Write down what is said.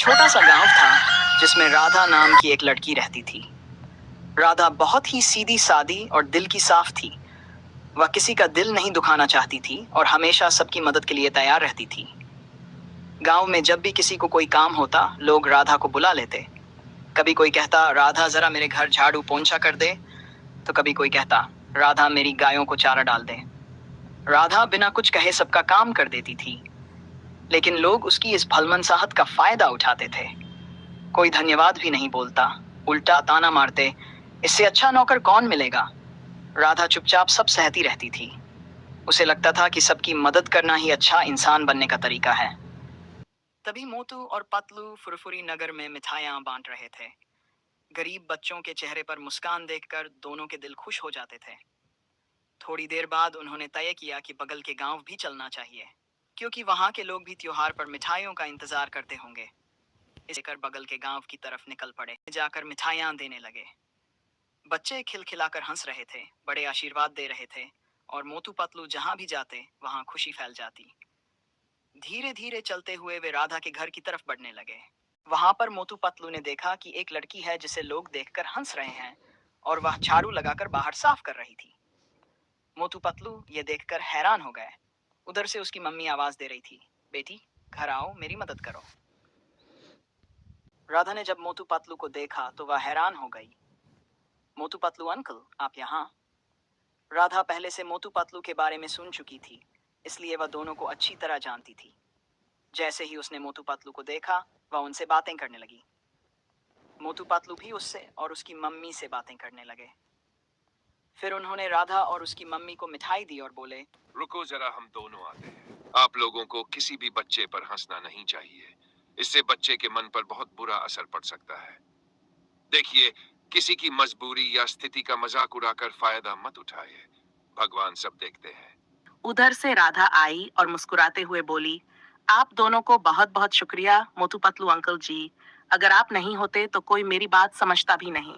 छोटा सा गांव था जिसमें राधा नाम की एक लड़की रहती थी। राधा बहुत ही सीधी सादी और दिल की साफ थी। वह किसी का दिल नहीं दुखाना चाहती थी और हमेशा सबकी मदद के लिए तैयार रहती थी। गांव में जब भी किसी को कोई काम होता, लोग राधा को बुला लेते। कभी कोई कहता, राधा जरा मेरे घर झाड़ू पोंछा कर दे, तो कभी कोई कहता, राधा मेरी गायों को चारा डाल दे। राधा बिना कुछ कहे सबका काम कर देती थी, लेकिन लोग उसकी इस भलमनसाहत का फायदा उठाते थे। कोई धन्यवाद भी नहीं बोलता, उल्टा ताना मारते, इससे अच्छा नौकर कौन मिलेगा। राधा चुपचाप सब सहती रहती थी। उसे लगता था कि सबकी मदद करना ही अच्छा इंसान बनने का तरीका है। तभी मोटू और पतलू फुरफुरी नगर में मिठाइयां बांट रहे थे। गरीब बच्चों के चेहरे पर मुस्कान देखकर दोनों के दिल खुश हो जाते थे। थोड़ी देर बाद उन्होंने तय किया कि बगल के गांव भी चलना चाहिए, क्योंकि वहां के लोग भी त्योहार पर मिठाइयों का इंतजार करते होंगे। इसे कर बगल के गांव की तरफ निकल पड़े। जाकर मिठाइयां देने लगे। बच्चे खिलखिलाकर हंस रहे थे, बड़े आशीर्वाद दे रहे थे, और मोटू पतलू जहां भी जाते वहां खुशी फैल जाती। धीरे धीरे चलते हुए वे राधा के घर की तरफ बढ़ने लगे। वहां पर मोटू पतलू ने देखा कि एक लड़की है जिसे लोग देखकर हंस रहे हैं, और वह झाड़ू लगाकर बाहर साफ कर रही थी। मोटू पतलू ये देखकर हैरान हो गए। उधर से उसकी मम्मी आवाज दे रही थी, बेटी घर आओ, मेरी मदद करो। राधा ने जब मोटू पतलू को देखा तो वह हैरान हो गई। मोटू पतलू अंकल, आप यहाँ? राधा पहले से मोटू पतलू के बारे में सुन चुकी थी, इसलिए वह दोनों को अच्छी तरह जानती थी। जैसे ही उसने मोटू पतलू को देखा, वह उनसे बातें करने लगी। मोटू पतलू भी उससे और उसकी मम्मी से बातें करने लगे। फिर उन्होंने राधा और उसकी मम्मी को मिठाई दी और बोले, रुको जरा, हम दोनों आते हैं। आप लोगों को किसी भी बच्चे पर हंसना नहीं चाहिए। इससे बच्चे के मन पर बहुत बुरा असर पड़ सकता है। देखिए, किसी की मजबूरी या स्थिति का मजाक उड़ाकर फायदा मत उठाइए। भगवान सब देखते हैं। उधर से राधा आई और मुस्कुराते हुए बोली, आप दोनों को बहुत बहुत शुक्रिया मोटू पतलू अंकल जी। अगर आप नहीं होते तो कोई मेरी बात समझता भी नहीं।